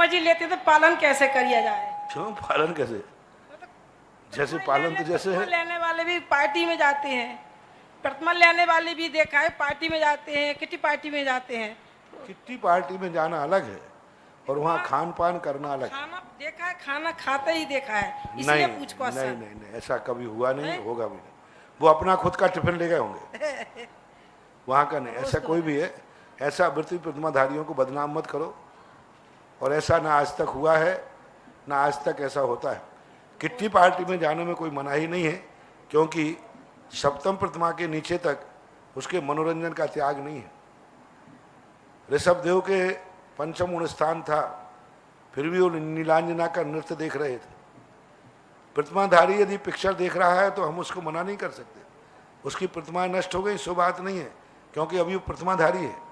समझ ही लेते तो पालन कैसे करिया जाए। क्यों पालन कैसे? जैसे पालन तो जैसे है। लेने वाले भी पार्टी में जाते हैं, प्रतिमा लेने वाले भी देखा है पार्टी में जाते हैं, किटी पार्टी में जाते हैं। किट्टी पार्टी में जाना अलग है और वहाँ खान पान करना अलग है। खाना देखा है, खाना खाते ही देखा है, नहीं इसलिए पूछ को नहीं नहीं नहीं, ऐसा कभी हुआ नहीं, होगा भी नहीं। वो अपना खुद का टिफिन ले गए होंगे, वहाँ का नहीं। ऐसा कोई भी है, ऐसा वृत्ति प्रतिमाधारियों को बदनाम मत करो। और ऐसा ना आज तक हुआ है, ना आज तक ऐसा होता है। किट्टी पार्टी में जाने में कोई मनाही नहीं है, क्योंकि सप्तम प्रतिमा के नीचे तक उसके मनोरंजन का त्याग नहीं है। ऋषभदेव के पंचम गुण स्थान था, फिर भी वो नीलांजना का नृत्य देख रहे थे। प्रतिमाधारी यदि पिक्चर देख रहा है तो हम उसको मना नहीं कर सकते। उसकी प्रतिमा नष्ट हो गई सो बात नहीं है, क्योंकि अभी वो प्रतिमाधारी है।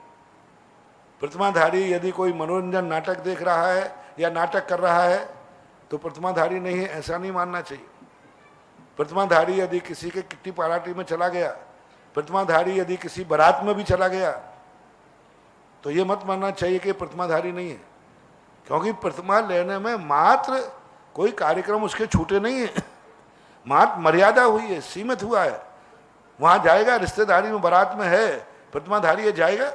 प्रतिमाधारी यदि कोई मनोरंजन नाटक देख रहा है या नाटक कर रहा है तो प्रतिमाधारी नहीं है, ऐसा नहीं मानना चाहिए। प्रतिमाधारी यदि किसी के किट्टी पार्टी में चला गया, प्रतिमाधारी यदि किसी बारात में भी चला गया, तो ये मत मानना चाहिए कि प्रतिमाधारी नहीं है। क्योंकि प्रतिमा लेने में मात्र कोई कार्यक्रम उसके छूटे नहीं है, मात्र मर्यादा हुई है, सीमित हुआ है। वहाँ जाएगा, रिश्तेदारी में बारात में है, प्रतिमाधारी है, जाएगा,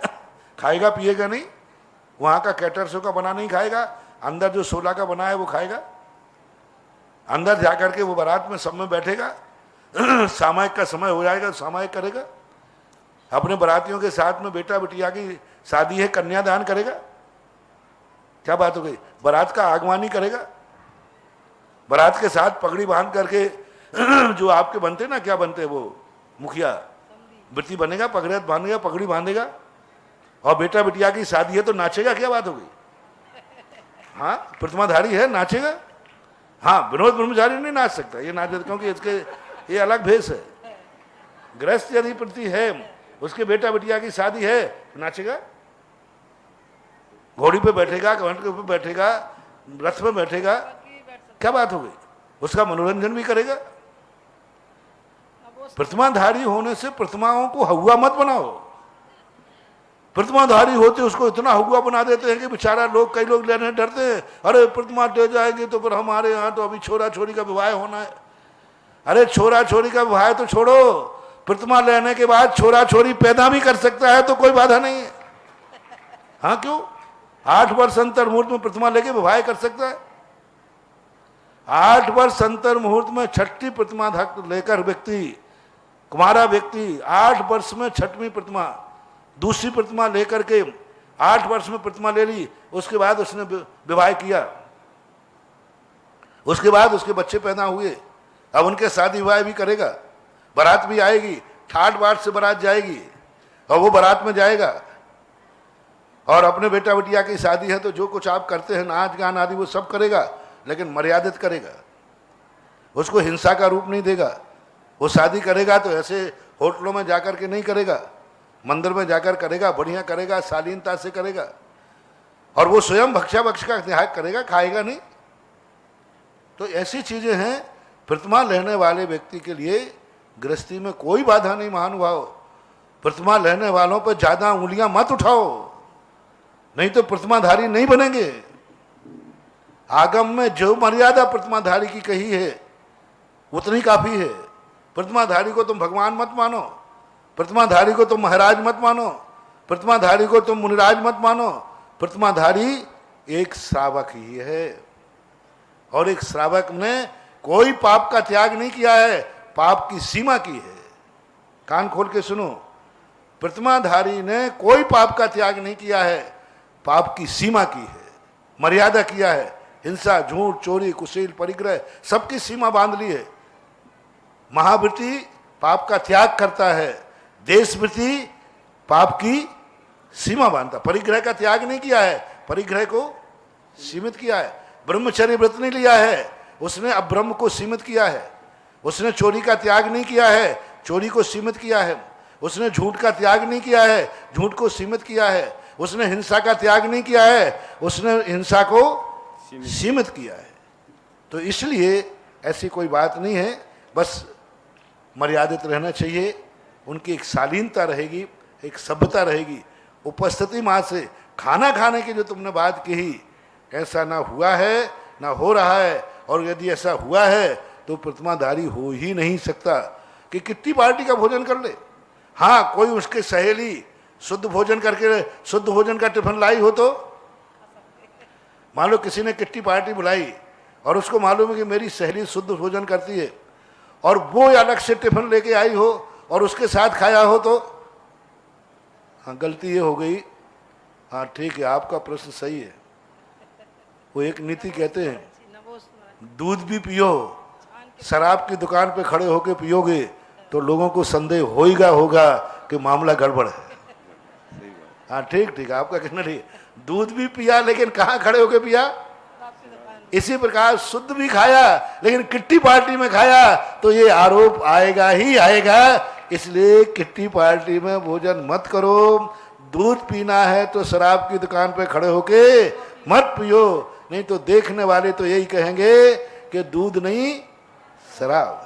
खाएगा पिएगा नहीं, वहाँ का कैटरसों का बना नहीं खाएगा, अंदर जो 16 का बना है वो खाएगा। अंदर जाकर के वो बारात में सब में बैठेगा, सामायिक का समय हो जाएगा, सामायिक करेगा। अपने बारातियों के साथ में बेटा बिटिया की शादी है, कन्यादान करेगा। क्या बात हो गई? बारात का आगवानी करेगा, बारात के साथ पगड़ी बांध करके जो आपके बनते ना, क्या बनते वो मुखिया वृत्ति बनेगा, पगड़ी बांधेगा, पगड़ी बांधेगा, और बेटा बिटिया की शादी है तो नाचेगा। क्या बात हो गई? हाँ, प्रतिमाधारी है, नाचेगा। हाँ, विनोद ब्रह्मचारी नहीं नाच सकता, ये नाच, क्योंकि इसके ये अलग भेष है। गृहस्थ यदि प्रति है, उसके बेटा बिटिया की शादी है, नाचेगा, घोड़ी पे बैठेगा, घंटे पे बैठेगा, रथ में बैठेगा। क्या बात हो गई? उसका मनोरंजन भी करेगा। प्रतिमाधारी होने से प्रतिमाओं को हवा मत बनाओ। प्रतिमाधारी होते उसको इतना हुआ बना देते हैं कि बेचारा लोग, कई लोग लेने डरते हैं, अरे प्रतिमा दे जाएंगे तो फिर हमारे यहाँ तो अभी छोरा छोरी का विवाह होना है। अरे छोरा छोरी का विवाह तो छोड़ो, प्रतिमा लेने के बाद छोरा छोरी पैदा भी कर सकता है, तो कोई बाधा नहीं है। हाँ, क्यों? 8 वर्ष अंतर मुहूर्त में प्रतिमा लेके विवाह कर सकता है। 8 वर्ष अंतर मुहूर्त में छठी प्रतिमा लेकर व्यक्ति, कुमारा व्यक्ति 8 वर्ष में छठवीं प्रतिमा, दूसरी प्रतिमा लेकर के 8 वर्ष में प्रतिमा ले ली, उसके बाद उसने विवाह किया, उसके बाद उसके बच्चे पैदा हुए, अब उनके शादी विवाह भी करेगा, बारात भी आएगी, ठाट बाट से बारात जाएगी, और वो बारात में जाएगा, और अपने बेटा बेटिया की शादी है तो जो कुछ आप करते हैं, नाच गान आदि, वो सब करेगा, लेकिन मर्यादित करेगा, उसको हिंसा का रूप नहीं देगा। वो शादी करेगा तो ऐसे होटलों में जाकर के नहीं करेगा, मंदिर में जाकर करेगा, बढ़िया करेगा, शालीनता से करेगा, और वो स्वयं भक्षा भक्ष का त्याग करेगा, खाएगा नहीं। तो ऐसी चीजें हैं। प्रतिमा लेने वाले व्यक्ति के लिए गृहस्थी में कोई बाधा नहीं। महानुभाव, प्रतिमा लेने वालों पर ज्यादा उंगलियां मत उठाओ, नहीं तो प्रतिमाधारी नहीं बनेंगे। आगम में जो मर्यादा प्रतिमाधारी की कही है उतनी काफी है। प्रतिमाधारी को तुम भगवान मत मानो, प्रतिमाधारी को तुम महाराज मत मानो, प्रतिमाधारी को तुम मुनिराज मत मानो। प्रतिमाधारी एक श्रावक ही है, और एक श्रावक ने कोई पाप का त्याग नहीं किया है, पाप की सीमा की है। कान खोल के सुनो, प्रतिमाधारी ने कोई पाप का त्याग नहीं किया है, पाप की सीमा की है, मर्यादा किया है। हिंसा, झूठ, चोरी, कुशील, परिग्रह, सबकी सीमा बांध ली है। महावृत्ति पाप का त्याग करता है, देशवृत्ति पाप की सीमा बांधता। परिग्रह का त्याग नहीं किया है, परिग्रह को सीमित किया है। ब्रह्मचर्य व्रत नहीं लिया है, उसने अब ब्रह्म को सीमित किया है। उसने चोरी का त्याग नहीं किया है, चोरी को सीमित किया है। उसने झूठ का त्याग नहीं किया है, झूठ को सीमित किया है। उसने हिंसा का त्याग नहीं किया है, उसने हिंसा को सीमित किया है। तो इसलिए ऐसी कोई बात नहीं है, बस मर्यादित रहना चाहिए। उनकी एक शालीनता रहेगी, एक सभ्यता रहेगी। उपस्थिति माँ से खाना खाने की जो तुमने बात कही, ऐसा ना हुआ है ना हो रहा है, और यदि ऐसा हुआ है तो प्रतिमाधारी हो ही नहीं सकता कि कितनी पार्टी का भोजन कर ले। हाँ, कोई उसके सहेली शुद्ध भोजन करके शुद्ध भोजन का टिफिन लाई हो तो, मान लो किसी ने किट्टी पार्टी बुलाई और उसको मालूम है कि मेरी सहेली शुद्ध भोजन करती है और वो अलग से टिफिन लेके आई हो और उसके साथ खाया हो तो, हाँ गलती ये हो गई। हाँ ठीक है, आपका प्रश्न सही है। वो एक नीति कहते हैं, दूध भी पियो, शराब की दुकान पे खड़े होके पियोगे तो लोगों को संदेह होगा कि मामला गड़बड़ है। हाँ ठीक ठीक, आपका कहना ठीक। दूध भी पिया लेकिन कहाँ खड़े होके पिया? इसी प्रकार शुद्ध भी खाया लेकिन किट्टी पार्टी में खाया तो ये आरोप आएगा ही आएगा। इसलिए किट्टी पार्टी में भोजन मत करो। दूध पीना है तो शराब की दुकान पे खड़े होके मत पियो, नहीं तो देखने वाले तो यही कहेंगे कि दूध नहीं शराब।